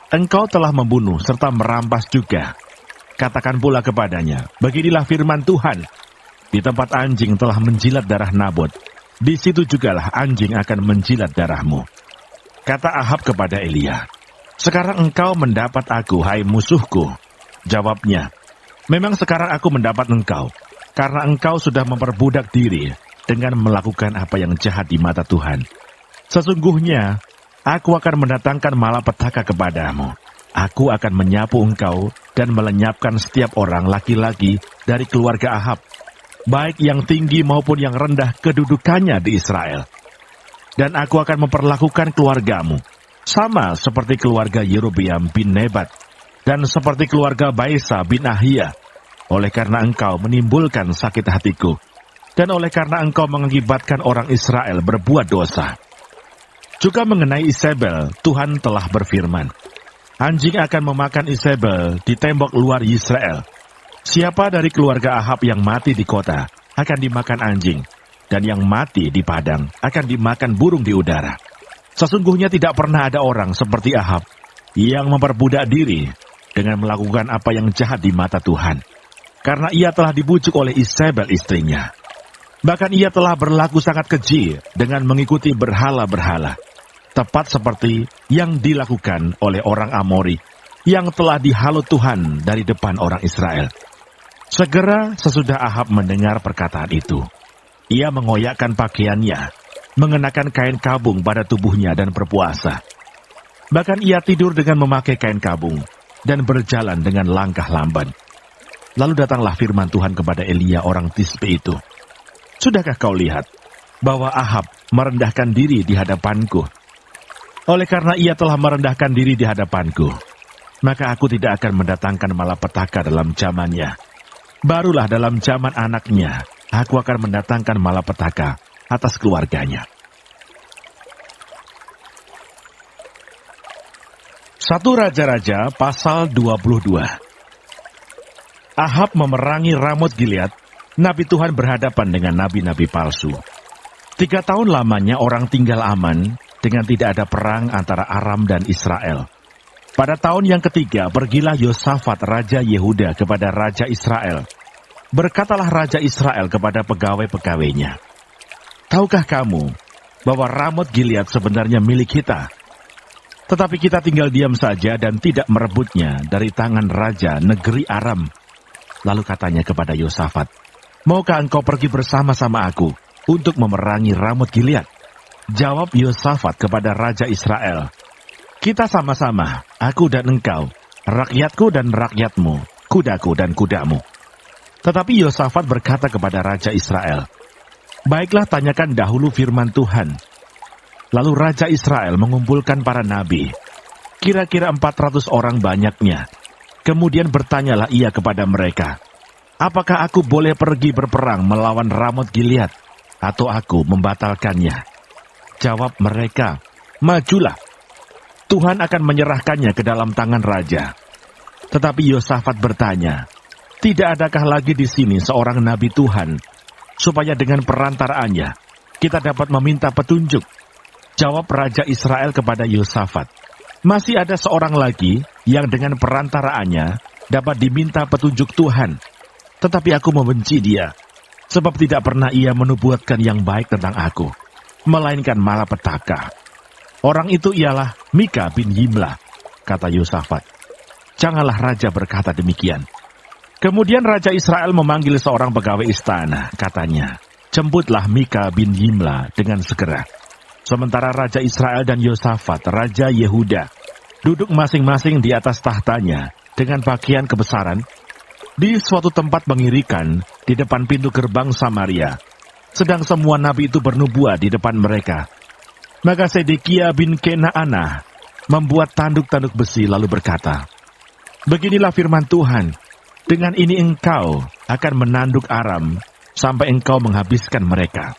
engkau telah membunuh serta merampas juga. Katakan pula kepadanya, beginilah firman Tuhan, di tempat anjing telah menjilat darah Nabot, di situ jugalah anjing akan menjilat darahmu. Kata Ahab kepada Elia, sekarang engkau mendapat aku, hai musuhku. Jawabnya, memang sekarang aku mendapat engkau, karena engkau sudah memperbudak diri dengan melakukan apa yang jahat di mata Tuhan. Sesungguhnya, aku akan mendatangkan malapetaka kepadamu. Aku akan menyapu engkau dan melenyapkan setiap orang laki-laki dari keluarga Ahab, baik yang tinggi maupun yang rendah kedudukannya di Israel. Dan aku akan memperlakukan keluargamu, sama seperti keluarga Yerobeam bin Nebat, dan seperti keluarga Baesa bin Ahia, oleh karena engkau menimbulkan sakit hatiku, dan oleh karena engkau mengakibatkan orang Israel berbuat dosa. Juga mengenai Isabel, Tuhan telah berfirman, anjing akan memakan Isabel di tembok luar Israel. Siapa dari keluarga Ahab yang mati di kota akan dimakan anjing, dan yang mati di padang akan dimakan burung di udara. Sesungguhnya tidak pernah ada orang seperti Ahab yang memperbudak diri dengan melakukan apa yang jahat di mata Tuhan, karena ia telah dibujuk oleh Isabel istrinya. Bahkan ia telah berlaku sangat keji dengan mengikuti berhala-berhala, tepat seperti yang dilakukan oleh orang Amori yang telah dihalau Tuhan dari depan orang Israel. Segera sesudah Ahab mendengar perkataan itu, ia mengoyakkan pakaiannya, mengenakan kain kabung pada tubuhnya dan berpuasa. Bahkan ia tidur dengan memakai kain kabung dan berjalan dengan langkah lamban. Lalu datanglah firman Tuhan kepada Elia orang Tisbe itu. Sudahkah kau lihat bahwa Ahab merendahkan diri di hadapanku? Oleh karena ia telah merendahkan diri di hadapanku, maka aku tidak akan mendatangkan malapetaka dalam zamannya. Barulah dalam zaman anaknya, aku akan mendatangkan malapetaka atas keluarganya. 1 Raja-Raja pasal 22. Ahab memerangi Ramot Gilead. Nabi Tuhan berhadapan dengan nabi-nabi palsu. 3 tahun lamanya orang tinggal aman dengan tidak ada perang antara Aram dan Israel. Pada tahun yang ketiga, pergilah Yosafat Raja Yehuda kepada Raja Israel. Berkatalah Raja Israel kepada pegawai-pegawainya, tahukah kamu bahwa Ramot Gilead sebenarnya milik kita? Tetapi kita tinggal diam saja dan tidak merebutnya dari tangan Raja negeri Aram. Lalu katanya kepada Yosafat, maukah engkau pergi bersama-sama aku untuk memerangi Ramot Gilead? Jawab Yosafat kepada Raja Israel, kita sama-sama, aku dan engkau, rakyatku dan rakyatmu, kudaku dan kudamu. Tetapi Yosafat berkata kepada Raja Israel, baiklah tanyakan dahulu firman Tuhan. Lalu Raja Israel mengumpulkan para nabi, kira-kira 400 orang banyaknya. Kemudian bertanyalah ia kepada mereka, apakah aku boleh pergi berperang melawan Ramot Gilead, atau aku membatalkannya? Jawab mereka, majulah. Tuhan akan menyerahkannya ke dalam tangan raja. Tetapi Yosafat bertanya, tidak adakah lagi di sini seorang nabi Tuhan, supaya dengan perantaraannya kita dapat meminta petunjuk? Jawab Raja Israel kepada Yosafat, masih ada seorang lagi yang dengan perantaraannya dapat diminta petunjuk Tuhan. Tetapi aku membenci dia, sebab tidak pernah ia menubuatkan yang baik tentang aku, melainkan malapetaka. Orang itu ialah Mika bin Yimla, kata Yosafat. Janganlah raja berkata demikian. Kemudian Raja Israel memanggil seorang pegawai istana, katanya, jemputlah Mika bin Yimla dengan segera. Sementara Raja Israel dan Yosafat, Raja Yehuda, duduk masing-masing di atas tahtanya dengan pakaian kebesaran di suatu tempat mengirikan di depan pintu gerbang Samaria, sedang semua nabi itu bernubuat di depan mereka. Maka Sedekia bin Kenaanah membuat tanduk-tanduk besi lalu berkata, beginilah firman Tuhan, dengan ini engkau akan menanduk Aram sampai engkau menghabiskan mereka.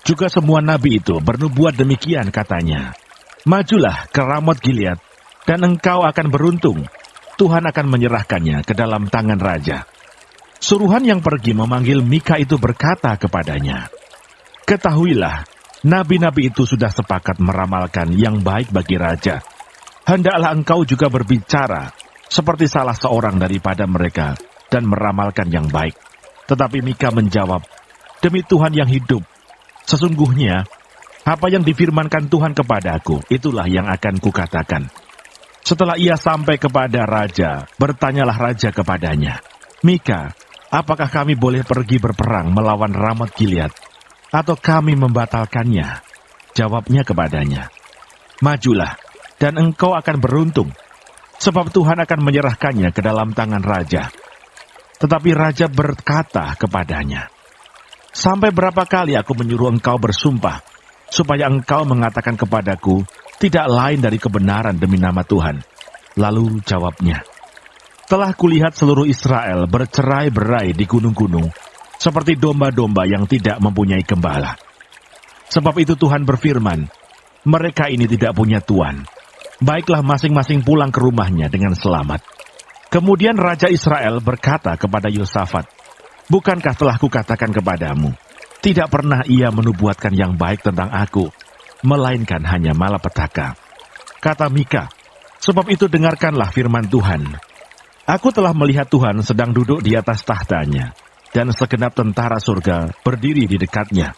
Juga semua nabi itu bernubuat demikian, katanya, majulah ke Ramot Gilead dan engkau akan beruntung. Tuhan akan menyerahkannya ke dalam tangan raja. Suruhan yang pergi memanggil Mika itu berkata kepadanya, ketahuilah, nabi-nabi itu sudah sepakat meramalkan yang baik bagi raja. hendaklah engkau juga berbicara seperti salah seorang daripada mereka dan meramalkan yang baik. Tetapi Mika menjawab, demi Tuhan yang hidup, sesungguhnya apa yang difirmankan Tuhan kepadaku, itulah yang akan kukatakan. Setelah ia sampai kepada raja, bertanyalah raja kepadanya, Mika, apakah kami boleh pergi berperang melawan Ramot Gilead, atau kami membatalkannya? Jawabnya kepadanya, majulah, dan engkau akan beruntung, sebab Tuhan akan menyerahkannya ke dalam tangan raja. Tetapi raja berkata kepadanya, sampai berapa kali aku menyuruh engkau bersumpah, supaya engkau mengatakan kepadaku, tidak lain dari kebenaran demi nama Tuhan. Lalu jawabnya, telah kulihat seluruh Israel bercerai-berai di gunung-gunung, seperti domba-domba yang tidak mempunyai gembala. Sebab itu Tuhan berfirman, mereka ini tidak punya tuan. Baiklah masing-masing pulang ke rumahnya dengan selamat. Kemudian Raja Israel berkata kepada Yosafat, bukankah telah kukatakan kepadamu, tidak pernah ia menubuatkan yang baik tentang aku, melainkan hanya malapetaka. Kata Mika, sebab itu dengarkanlah firman Tuhan. Aku telah melihat Tuhan sedang duduk di atas tahtanya, dan segenap tentara surga berdiri di dekatnya,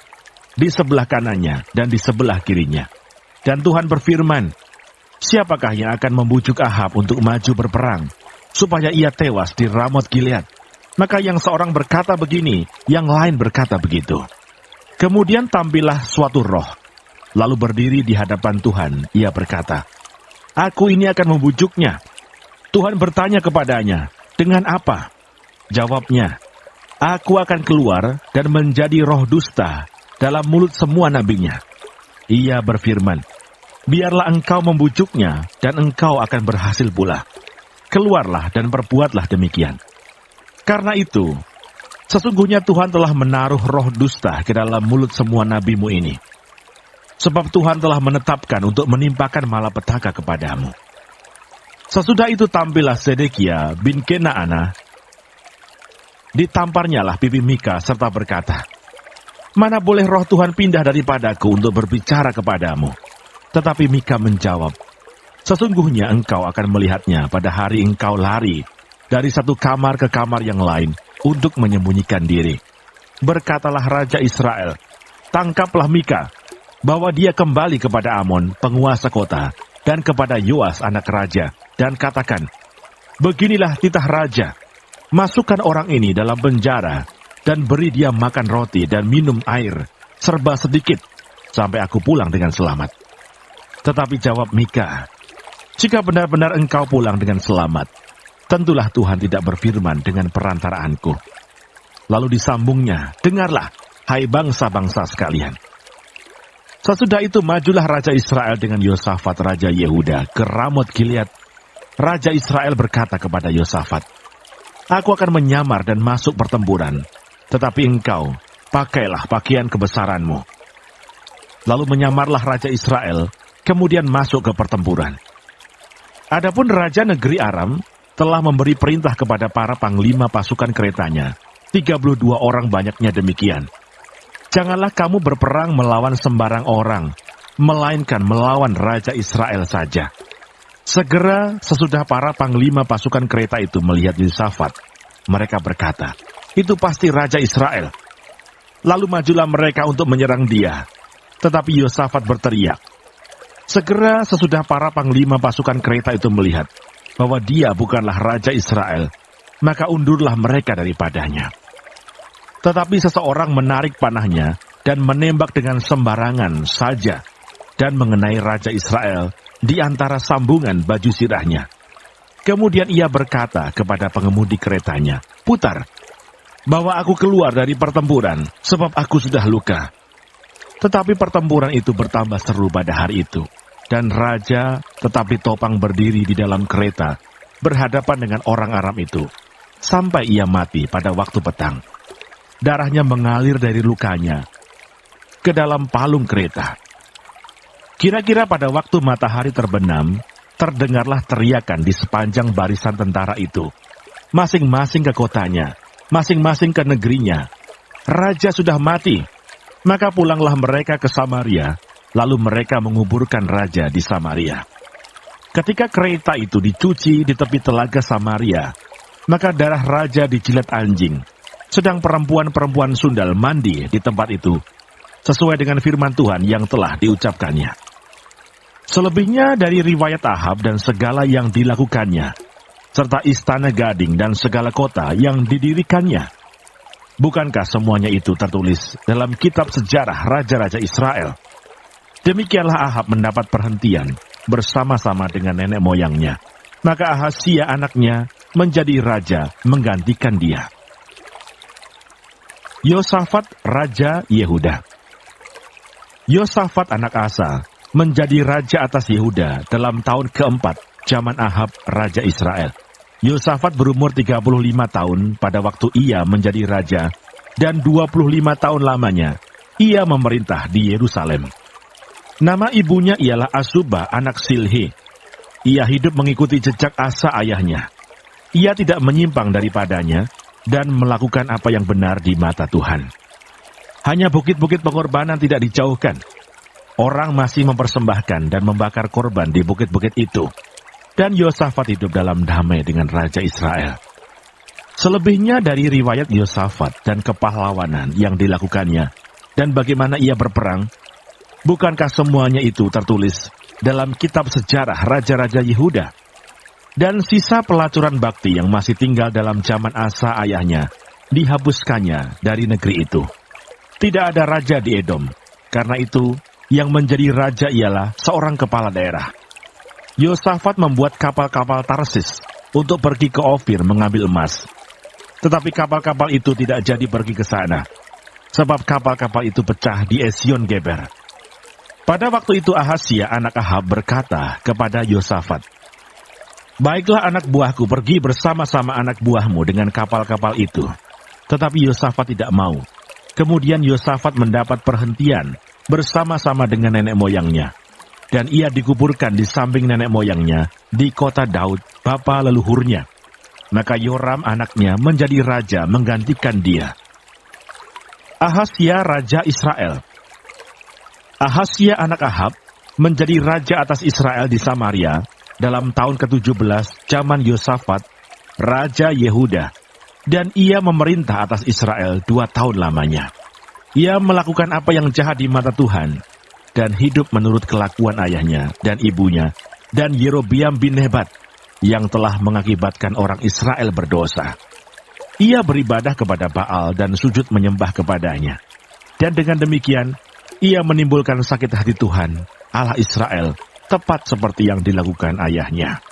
di sebelah kanannya dan di sebelah kirinya. Dan Tuhan berfirman, siapakah yang akan membujuk Ahab untuk maju berperang, supaya ia tewas di Ramot Gilead? Maka yang seorang berkata begini, yang lain berkata begitu. Kemudian tampillah suatu roh, lalu berdiri di hadapan Tuhan. Ia berkata, aku ini akan membujuknya. Tuhan bertanya kepadanya, dengan apa? Jawabnya, aku akan keluar dan menjadi roh dusta dalam mulut semua nabinya. Ia berfirman, biarlah engkau membujuknya, dan engkau akan berhasil pula. Keluarlah dan perbuatlah demikian. Karena itu, sesungguhnya Tuhan telah menaruh roh dusta ke dalam mulut semua nabimu ini. Sebab Tuhan telah menetapkan untuk menimpakan malapetaka kepadamu. Sesudah itu tampillah Sedekia bin Kenaana. Ditamparnyalah pipi Mika serta berkata, mana boleh roh Tuhan pindah daripadaku untuk berbicara kepadamu? Tetapi Mika menjawab, sesungguhnya engkau akan melihatnya pada hari engkau lari dari satu kamar ke kamar yang lain untuk menyembunyikan diri. Berkatalah Raja Israel, tangkaplah Mika, bawa dia kembali kepada Amon, penguasa kota, dan kepada Yoas anak raja, dan katakan, beginilah titah raja, masukkan orang ini dalam penjara, dan beri dia makan roti dan minum air, serba sedikit, sampai aku pulang dengan selamat. Tetapi jawab Mika, jika benar-benar engkau pulang dengan selamat, tentulah Tuhan tidak berfirman dengan perantaraanku. Lalu disambungnya, dengarlah, hai bangsa-bangsa sekalian. Sesudah itu majulah Raja Israel dengan Yosafat Raja Yehuda ke Ramot Gilead. Raja Israel berkata kepada Yosafat, aku akan menyamar dan masuk pertempuran, tetapi engkau pakailah pakaian kebesaranmu. Lalu menyamarlah Raja Israel, kemudian masuk ke pertempuran. Adapun Raja negeri Aram telah memberi perintah kepada para panglima pasukan keretanya, 32 orang banyaknya demikian. Janganlah kamu berperang melawan sembarang orang, melainkan melawan Raja Israel saja. Segera sesudah para panglima pasukan kereta itu melihat Yosafat, mereka berkata, itu pasti Raja Israel. Lalu majulah mereka untuk menyerang dia. Tetapi Yosafat berteriak. Segera sesudah para panglima pasukan kereta itu melihat bahwa dia bukanlah Raja Israel, maka undurlah mereka daripadanya. Tetapi seseorang menarik panahnya dan menembak dengan sembarangan saja dan mengenai Raja Israel di antara sambungan baju sirahnya. Kemudian ia berkata kepada pengemudi keretanya, putar, bawa aku keluar dari pertempuran, sebab aku sudah luka. Tetapi pertempuran itu bertambah seru pada hari itu, dan raja tetapi topang berdiri di dalam kereta, berhadapan dengan orang Aram itu, sampai ia mati pada waktu petang. Darahnya mengalir dari lukanya ke dalam palung kereta. Kira-kira pada waktu matahari terbenam, terdengarlah teriakan di sepanjang barisan tentara itu. Masing-masing ke kotanya, masing-masing ke negerinya. Raja sudah mati. Maka pulanglah mereka ke Samaria, lalu mereka menguburkan raja di Samaria. Ketika kereta itu dicuci di tepi telaga Samaria, maka darah raja dijilat anjing, sedang perempuan-perempuan sundal mandi di tempat itu, sesuai dengan firman Tuhan yang telah diucapkannya. Selebihnya dari riwayat Ahab dan segala yang dilakukannya, serta istana gading dan segala kota yang didirikannya, bukankah semuanya itu tertulis dalam kitab sejarah raja-raja Israel? Demikianlah Ahab mendapat perhentian bersama-sama dengan nenek moyangnya. Maka Ahazia anaknya menjadi raja menggantikan dia. Yosafat Raja Yehuda. Yosafat anak Asa menjadi raja atas Yehuda dalam tahun keempat zaman Ahab Raja Israel. Yosafat berumur 35 tahun pada waktu ia menjadi raja, dan 25 tahun lamanya ia memerintah di Yerusalem. Nama ibunya ialah Asubah anak Silhi. Ia hidup mengikuti jejak Asa ayahnya. Ia tidak menyimpang daripadanya dan melakukan apa yang benar di mata Tuhan. Hanya bukit-bukit pengorbanan tidak dijauhkan. Orang masih mempersembahkan dan membakar korban di bukit-bukit itu. Dan Yosafat hidup dalam damai dengan Raja Israel. Selebihnya dari riwayat Yosafat dan kepahlawanan yang dilakukannya, dan bagaimana ia berperang, bukankah semuanya itu tertulis dalam kitab sejarah Raja-Raja Yehuda? Dan sisa pelacuran bakti yang masih tinggal dalam zaman Asa ayahnya, dihapuskannya dari negeri itu. Tidak ada raja di Edom, karena itu yang menjadi raja ialah seorang kepala daerah. Yosafat membuat kapal-kapal Tarsis untuk pergi ke Ofir mengambil emas. Tetapi kapal-kapal itu tidak jadi pergi ke sana, sebab kapal-kapal itu pecah di Esion Geber. Pada waktu itu Ahazia anak Ahab berkata kepada Yosafat, "Baiklah anak buahku pergi bersama-sama anak buahmu dengan kapal-kapal itu." Tetapi Yosafat tidak mau. Kemudian Yosafat mendapat perhentian bersama-sama dengan nenek moyangnya. Dan ia dikuburkan di samping nenek moyangnya di kota Daud, bapa leluhurnya. Maka Yoram anaknya menjadi raja menggantikan dia. Ahazia Raja Israel. Ahazia anak Ahab menjadi raja atas Israel di Samaria dalam tahun ke-17 zaman Yosafat, Raja Yehuda, dan ia memerintah atas Israel 2 tahun lamanya. Ia melakukan apa yang jahat di mata Tuhan, dan hidup menurut kelakuan ayahnya dan ibunya, dan Yerobiam bin Nebat, yang telah mengakibatkan orang Israel berdosa. Ia beribadah kepada Baal dan sujud menyembah kepadanya. Dan dengan demikian, ia menimbulkan sakit hati Tuhan, Allah Israel, tepat seperti yang dilakukan ayahnya.